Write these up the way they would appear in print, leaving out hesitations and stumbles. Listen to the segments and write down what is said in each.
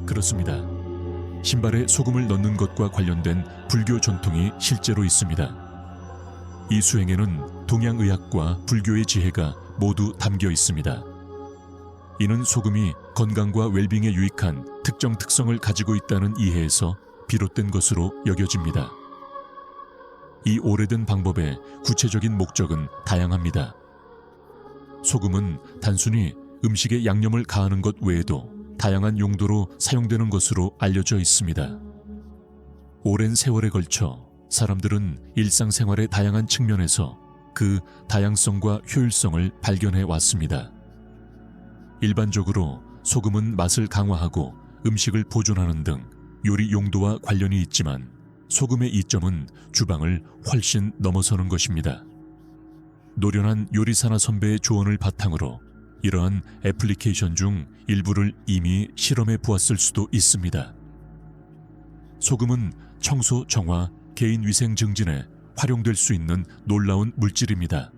그렇습니다. 신발에 소금을 넣는 것과 관련된 불교 전통이 실제로 있습니다. 이 수행에는 동양의학과 불교의 지혜가 모두 담겨 있습니다. 이는 소금이 건강과 웰빙에 유익한 특정 특성을 가지고 있다는 이해에서 비롯된 것으로 여겨집니다. 이 오래된 방법의 구체적인 목적은 다양합니다. 소금은 단순히 음식에 양념을 가하는 것 외에도 다양한 용도로 사용되는 것으로 알려져 있습니다. 오랜 세월에 걸쳐 사람들은 일상생활의 다양한 측면에서 그 다양성과 효율성을 발견해 왔습니다. 일반적으로 소금은 맛을 강화하고 음식을 보존하는 등 요리 용도와 관련이 있지만 소금의 이점은 주방을 훨씬 넘어서는 것입니다. 노련한 요리사나 선배의 조언을 바탕으로 이러한 애플리케이션 중 일부를 이미 실험해 보았을 수도 있습니다. 소금은 청소, 정화, 개인 위생 증진에 활용될 수 있는 놀라운 물질입니다.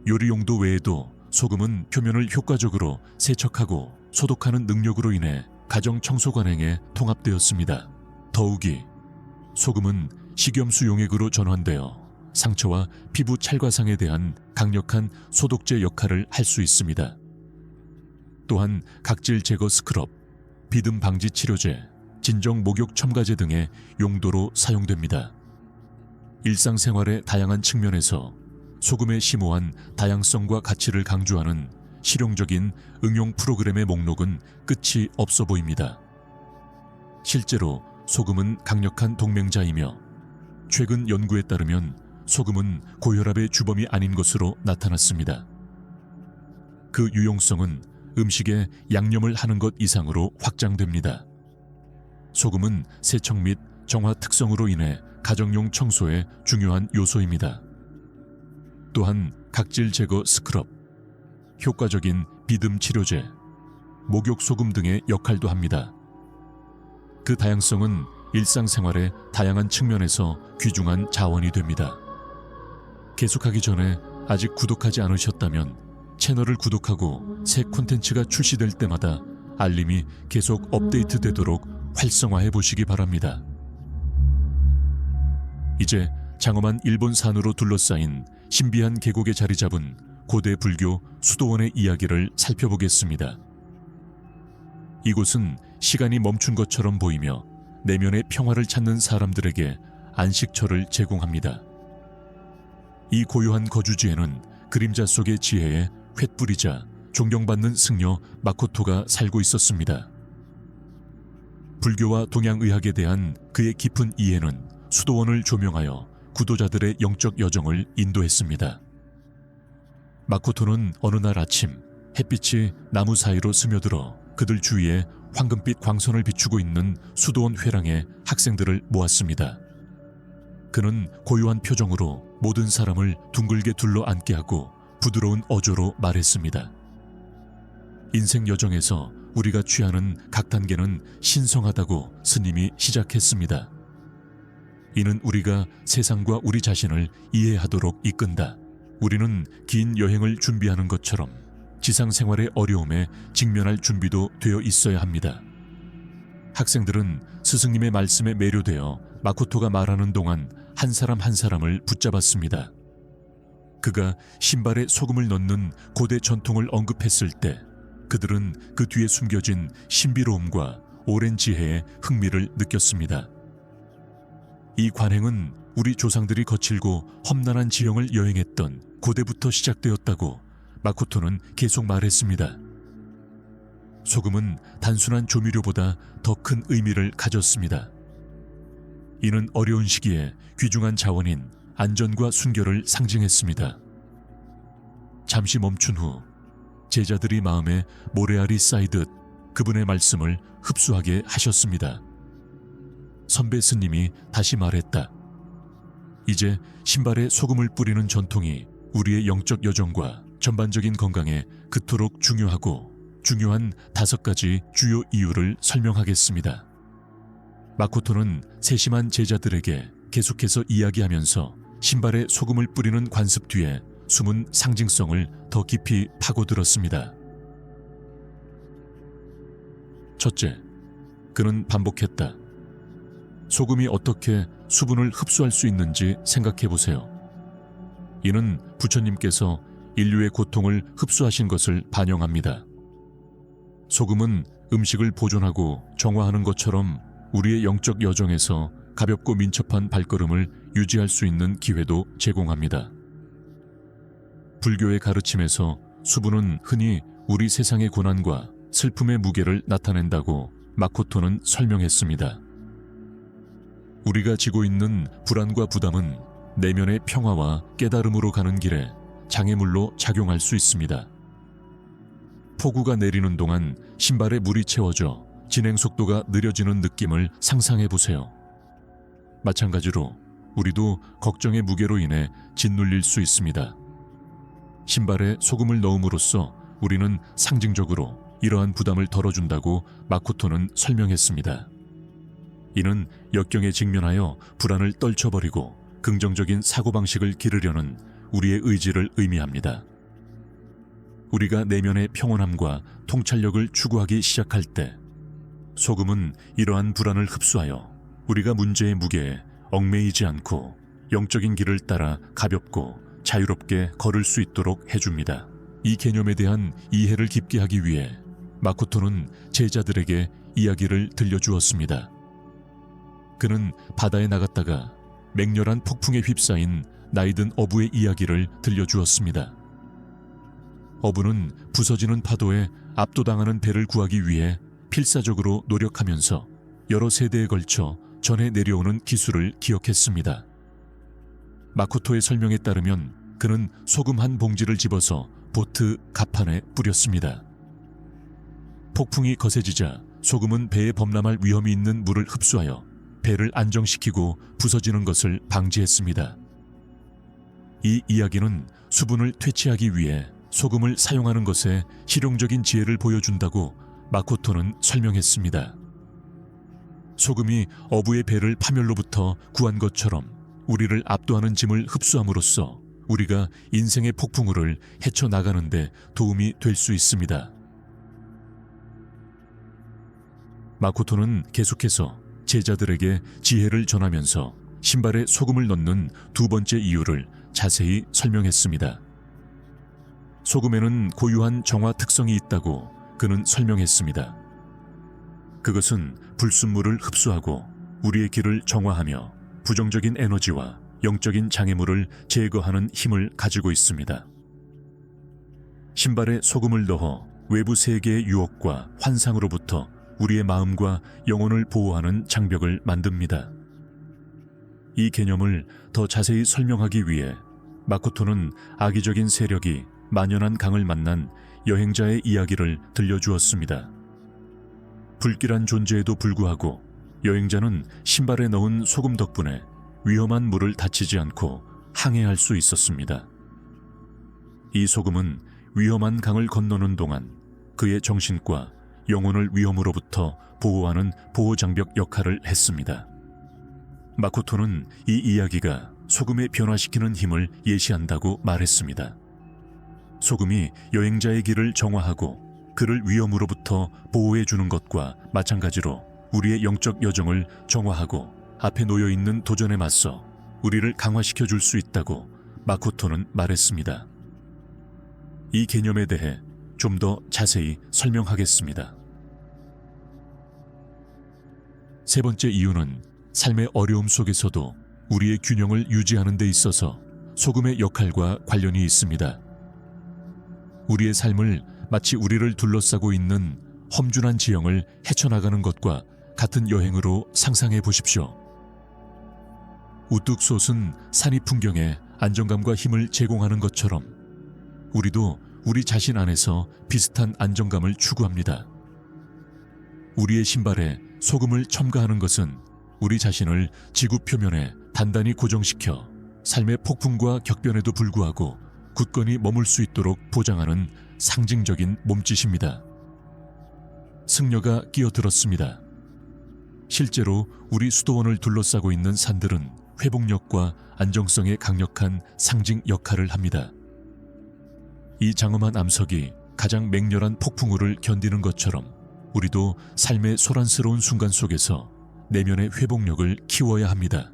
요리 용도 외에도 소금은 표면을 효과적으로 세척하고 소독하는 능력으로 인해 가정 청소 관행에 통합되었습니다. 더욱이 소금은 식염수 용액으로 전환되어 상처와 피부 찰과상에 대한 강력한 소독제 역할을 할 수 있습니다. 또한 각질 제거 스크럽, 비듬 방지 치료제, 진정 목욕 첨가제 등의 용도로 사용됩니다. 일상생활의 다양한 측면에서 소금의 심오한 다양성과 가치를 강조하는 실용적인 응용 프로그램의 목록은 끝이 없어 보입니다. 실제로 소금은 강력한 동맹자이며 최근 연구에 따르면 소금은 고혈압의 주범이 아닌 것으로 나타났습니다. 그 유용성은 음식에 양념을 하는 것 이상으로 확장됩니다. 소금은 세척 및 정화 특성으로 인해 가정용 청소에 중요한 요소입니다. 또한 각질 제거 스크럽, 효과적인 비듬 치료제, 목욕 소금 등의 역할도 합니다. 그 다양성은 일상생활의 다양한 측면에서 귀중한 자원이 됩니다. 계속하기 전에 아직 구독하지 않으셨다면 채널을 구독하고 새 콘텐츠가 출시될 때마다 알림이 계속 업데이트되도록 활성화해 보시기 바랍니다. 이제 장엄한 일본산으로 둘러싸인 신비한 계곡에 자리 잡은 고대 불교 수도원의 이야기를 살펴보겠습니다. 이곳은 시간이 멈춘 것처럼 보이며 내면의 평화를 찾는 사람들에게 안식처를 제공합니다. 이 고요한 거주지에는 그림자 속의 지혜의 횃불이자 존경받는 승려 마코토가 살고 있었습니다. 불교와 동양의학에 대한 그의 깊은 이해는 수도원을 조명하여 구도자들의 영적 여정을 인도했습니다. 마코토는 어느 날 아침 햇빛이 나무 사이로 스며들어 그들 주위에 황금빛 광선을 비추고 있는 수도원 회랑에 학생들을 모았습니다. 그는 고요한 표정으로 모든 사람을 둥글게 둘러 앉게 하고 부드러운 어조로 말했습니다. 인생 여정에서 우리가 취하는 각 단계는 신성하다고 스님이 시작했습니다. 이는 우리가 세상과 우리 자신을 이해하도록 이끈다. 우리는 긴 여행을 준비하는 것처럼 지상생활의 어려움에 직면할 준비도 되어 있어야 합니다. 학생들은 스승님의 말씀에 매료되어 마코토가 말하는 동안 한 사람 한 사람을 붙잡았습니다. 그가 신발에 소금을 넣는 고대 전통을 언급했을 때 그들은 그 뒤에 숨겨진 신비로움과 오랜 지혜의 흥미를 느꼈습니다. 이 관행은 우리 조상들이 거칠고 험난한 지형을 여행했던 고대부터 시작되었다고 마코토는 계속 말했습니다. 소금은 단순한 조미료보다 더 큰 의미를 가졌습니다. 이는 어려운 시기에 귀중한 자원인 안전과 순결을 상징했습니다. 잠시 멈춘 후 제자들이 마음에 모래알이 쌓이듯 그분의 말씀을 흡수하게 하셨습니다. 선배 스님이 다시 말했다. 이제 신발에 소금을 뿌리는 전통이 우리의 영적 여정과 전반적인 건강에 그토록 중요하고 중요한 5가지 주요 이유를 설명하겠습니다. 마코토는 세심한 제자들에게 계속해서 이야기하면서 신발에 소금을 뿌리는 관습 뒤에 숨은 상징성을 더 깊이 파고들었습니다. 첫째, 그는 반복했다. 소금이 어떻게 수분을 흡수할 수 있는지 생각해 보세요. 이는 부처님께서 인류의 고통을 흡수하신 것을 반영합니다. 소금은 음식을 보존하고 정화하는 것처럼 우리의 영적 여정에서 가볍고 민첩한 발걸음을 유지할 수 있는 기회도 제공합니다. 불교의 가르침에서 수분은 흔히 우리 세상의 고난과 슬픔의 무게를 나타낸다고 마코토는 설명했습니다. 우리가 지고 있는 불안과 부담은 내면의 평화와 깨달음으로 가는 길에 장애물로 작용할 수 있습니다. 폭우가 내리는 동안 신발에 물이 채워져 진행 속도가 느려지는 느낌을 상상해 보세요. 마찬가지로 우리도 걱정의 무게로 인해 짓눌릴 수 있습니다. 신발에 소금을 넣음으로써 우리는 상징적으로 이러한 부담을 덜어준다고 마코토는 설명했습니다. 이는 역경에 직면하여 불안을 떨쳐버리고 긍정적인 사고방식을 기르려는 우리의 의지를 의미합니다. 우리가 내면의 평온함과 통찰력을 추구하기 시작할 때 소금은 이러한 불안을 흡수하여 우리가 문제의 무게에 얽매이지 않고 영적인 길을 따라 가볍고 자유롭게 걸을 수 있도록 해줍니다. 이 개념에 대한 이해를 깊게 하기 위해 마코토는 제자들에게 이야기를 들려주었습니다. 그는 바다에 나갔다가 맹렬한 폭풍에 휩싸인 나이든 어부의 이야기를 들려주었습니다. 어부는 부서지는 파도에 압도당하는 배를 구하기 위해 필사적으로 노력하면서 여러 세대에 걸쳐 전해 내려오는 기술을 기억했습니다. 마코토의 설명에 따르면 그는 소금 한 봉지를 집어서 보트 갑판에 뿌렸습니다. 폭풍이 거세지자 소금은 배에 범람할 위험이 있는 물을 흡수하여 배를 안정시키고 부서지는 것을 방지했습니다. 이 이야기는 수분을 퇴치하기 위해 소금을 사용하는 것에 실용적인 지혜를 보여준다고 마코토는 설명했습니다. 소금이 어부의 배를 파멸로부터 구한 것처럼 우리를 압도하는 짐을 흡수함으로써 우리가 인생의 폭풍우를 헤쳐나가는 데 도움이 될 수 있습니다. 마코토는 계속해서 제자들에게 지혜를 전하면서 신발에 소금을 넣는 두 번째 이유를 자세히 설명했습니다. 소금에는 고유한 정화 특성이 있다고 그는 설명했습니다. 그것은 불순물을 흡수하고 우리의 길을 정화하며 부정적인 에너지와 영적인 장애물을 제거하는 힘을 가지고 있습니다. 신발에 소금을 넣어 외부 세계의 유혹과 환상으로부터 우리의 마음과 영혼을 보호하는 장벽을 만듭니다. 이 개념을 더 자세히 설명하기 위해 마코토는 악의적인 세력이 만연한 강을 만난 여행자의 이야기를 들려주었습니다. 불길한 존재에도 불구하고 여행자는 신발에 넣은 소금 덕분에 위험한 물을 다치지 않고 항해할 수 있었습니다. 이 소금은 위험한 강을 건너는 동안 그의 정신과 영혼을 위험으로부터 보호하는 보호장벽 역할을 했습니다. 마코토는 이 이야기가 소금에 변화시키는 힘을 예시한다고 말했습니다. 소금이 여행자의 길을 정화하고 그를 위험으로부터 보호해주는 것과 마찬가지로 우리의 영적 여정을 정화하고 앞에 놓여있는 도전에 맞서 우리를 강화시켜 줄 수 있다고 마코토는 말했습니다. 이 개념에 대해 좀 더 자세히 설명하겠습니다. 세 번째 이유는 삶의 어려움 속에서도 우리의 균형을 유지하는 데 있어서 소금의 역할과 관련이 있습니다. 우리의 삶을 마치 우리를 둘러싸고 있는 험준한 지형을 헤쳐나가는 것과 같은 여행으로 상상해 보십시오. 우뚝 솟은 산이 풍경에 안정감과 힘을 제공하는 것처럼 우리도 우리 자신 안에서 비슷한 안정감을 추구합니다. 우리의 신발에 소금을 첨가하는 것은 우리 자신을 지구 표면에 단단히 고정시켜 삶의 폭풍과 격변에도 불구하고 굳건히 머물 수 있도록 보장하는 상징적인 몸짓입니다. 승려가 끼어들었습니다. 실제로 우리 수도원을 둘러싸고 있는 산들은 회복력과 안정성에 강력한 상징 역할을 합니다. 이 장엄한 암석이 가장 맹렬한 폭풍우를 견디는 것처럼 우리도 삶의 소란스러운 순간 속에서 내면의 회복력을 키워야 합니다.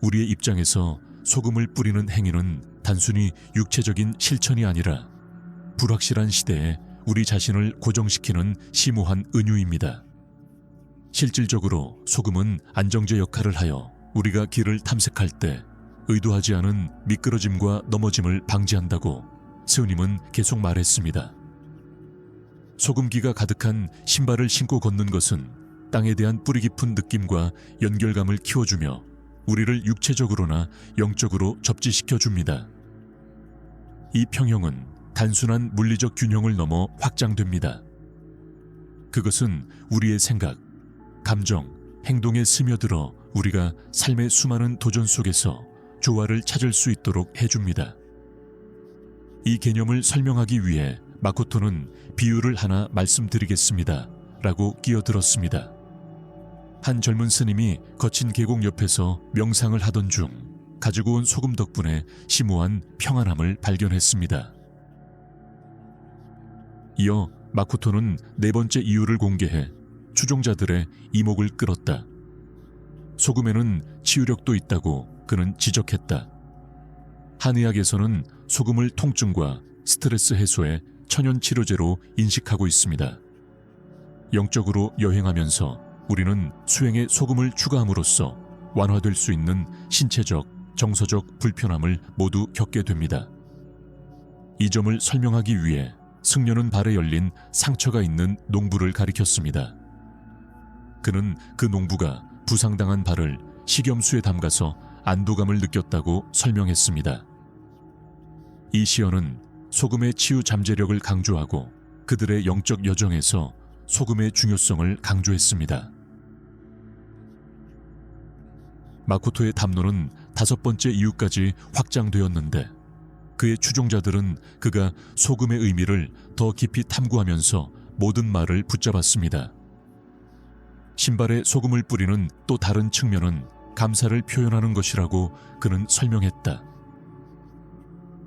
우리의 입장에서 소금을 뿌리는 행위는 단순히 육체적인 실천이 아니라 불확실한 시대에 우리 자신을 고정시키는 심오한 은유입니다. 실질적으로 소금은 안정제 역할을 하여 우리가 길을 탐색할 때 의도하지 않은 미끄러짐과 넘어짐을 방지한다고 스님은 계속 말했습니다. 소금기가 가득한 신발을 신고 걷는 것은 땅에 대한 뿌리 깊은 느낌과 연결감을 키워주며 우리를 육체적으로나 영적으로 접지시켜 줍니다. 이 평형은 단순한 물리적 균형을 넘어 확장됩니다. 그것은 우리의 생각, 감정, 행동에 스며들어 우리가 삶의 수많은 도전 속에서 조화를 찾을 수 있도록 해줍니다. 이 개념을 설명하기 위해 마코토는 비유를 하나 말씀드리겠습니다 라고 끼어들었습니다. 한 젊은 스님이 거친 계곡 옆에서 명상을 하던 중 가지고 온 소금 덕분에 심오한 평안함을 발견했습니다. 이어 마코토는 네 번째 이유를 공개해 추종자들의 이목을 끌었다. 소금에는 치유력도 있다고 그는 지적했다. 한의학에서는 소금을 통증과 스트레스 해소의 천연 치료제로 인식하고 있습니다. 영적으로 여행하면서 우리는 수행에 소금을 추가함으로써 완화될 수 있는 신체적, 정서적 불편함을 모두 겪게 됩니다. 이 점을 설명하기 위해 승려는 발에 열린 상처가 있는 농부를 가리켰습니다. 그는 그 농부가 부상당한 발을 식염수에 담가서 안도감을 느꼈다고 설명했습니다. 이 시어는 소금의 치유 잠재력을 강조하고 그들의 영적 여정에서 소금의 중요성을 강조했습니다. 마코토의 담론은 다섯 번째 이유까지 확장되었는데 그의 추종자들은 그가 소금의 의미를 더 깊이 탐구하면서 모든 말을 붙잡았습니다. 신발에 소금을 뿌리는 또 다른 측면은 감사를 표현하는 것이라고 그는 설명했다.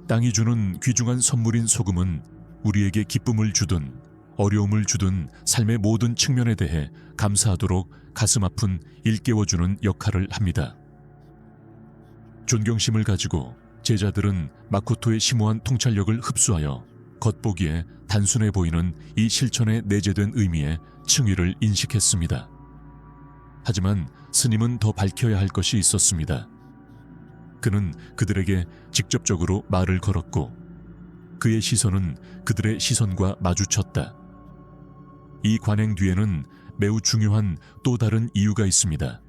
땅이 주는 귀중한 선물인 소금은 우리에게 기쁨을 주든 어려움을 주든 삶의 모든 측면에 대해 감사하도록 가슴 아픈 일깨워주는 역할을 합니다. 존경심을 가지고 제자들은 마코토의 심오한 통찰력을 흡수하여 겉보기에 단순해 보이는 이 실천에 내재된 의미에 층위를 인식했습니다. 하지만 스님은 더 밝혀야 할 것이 있었습니다. 그는 그들에게 직접적으로 말을 걸었고 그의 시선은 그들의 시선과 마주쳤다. 이 관행 뒤에는 매우 중요한 또 다른 이유가 있습니다.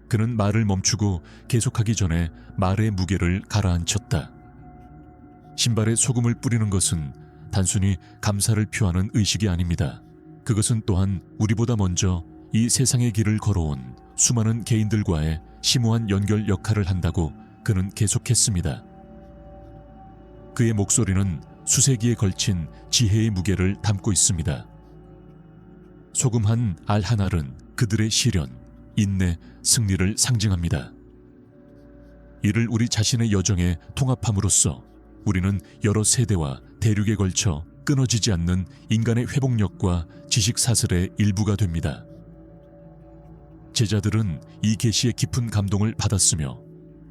그는 말을 멈추고 계속하기 전에 말의 무게를 가라앉혔다. 신발에 소금을 뿌리는 것은 단순히 감사를 표하는 의식이 아닙니다. 그것은 또한 우리보다 먼저 이 세상의 길을 걸어온 수많은 개인들과의 심오한 연결 역할을 한다고 그는 계속했습니다. 그의 목소리는 수세기에 걸친 지혜의 무게를 담고 있습니다. 소금 한 알 한 알은 그들의 시련, 인내, 승리를 상징합니다. 이를 우리 자신의 여정에 통합함으로써 우리는 여러 세대와 대륙에 걸쳐 끊어지지 않는 인간의 회복력과 지식 사슬의 일부가 됩니다. 제자들은 이 계시의 깊은 감동을 받았으며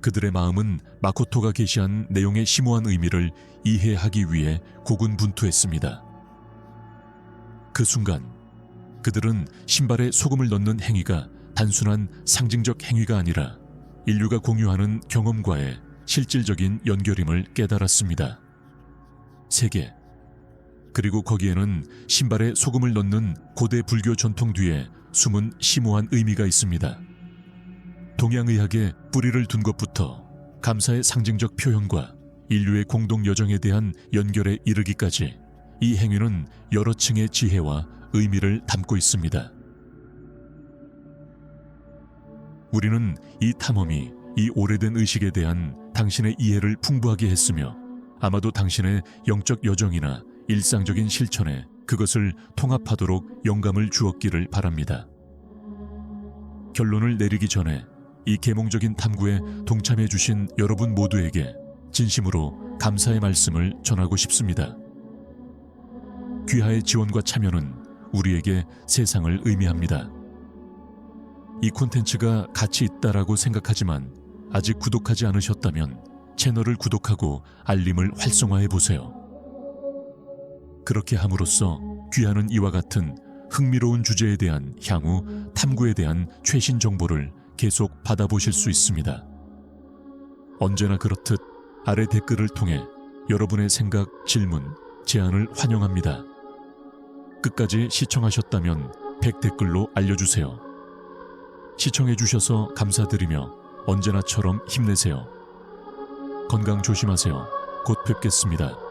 그들의 마음은 마코토가 계시한 내용의 심오한 의미를 이해하기 위해 고군분투했습니다. 그 순간 그들은 신발에 소금을 넣는 행위가 단순한 상징적 행위가 아니라 인류가 공유하는 경험과의 실질적인 연결임을 깨달았습니다. 세계, 그리고 거기에는 신발에 소금을 넣는 고대 불교 전통 뒤에 숨은 심오한 의미가 있습니다. 동양의학의 뿌리를 둔 것부터 감사의 상징적 표현과 인류의 공동 여정에 대한 연결에 이르기까지 이 행위는 여러 층의 지혜와 의미를 담고 있습니다. 우리는 이 탐험이 이 오래된 의식에 대한 당신의 이해를 풍부하게 했으며 아마도 당신의 영적 여정이나 일상적인 실천에 그것을 통합하도록 영감을 주었기를 바랍니다. 결론을 내리기 전에 이 계몽적인 탐구에 동참해 주신 여러분 모두에게 진심으로 감사의 말씀을 전하고 싶습니다. 귀하의 지원과 참여는 우리에게 세상을 의미합니다. 이 콘텐츠가 가치 있다라고 생각하지만 아직 구독하지 않으셨다면 채널을 구독하고 알림을 활성화해 보세요. 그렇게 함으로써 귀하는 이와 같은 흥미로운 주제에 대한 향후 탐구에 대한 최신 정보를 계속 받아보실 수 있습니다. 언제나 그렇듯 아래 댓글을 통해 여러분의 생각, 질문, 제안을 환영합니다. 끝까지 시청하셨다면 100댓글로 알려주세요. 시청해주셔서 감사드리며 언제나처럼 힘내세요. 건강 조심하세요. 곧 뵙겠습니다.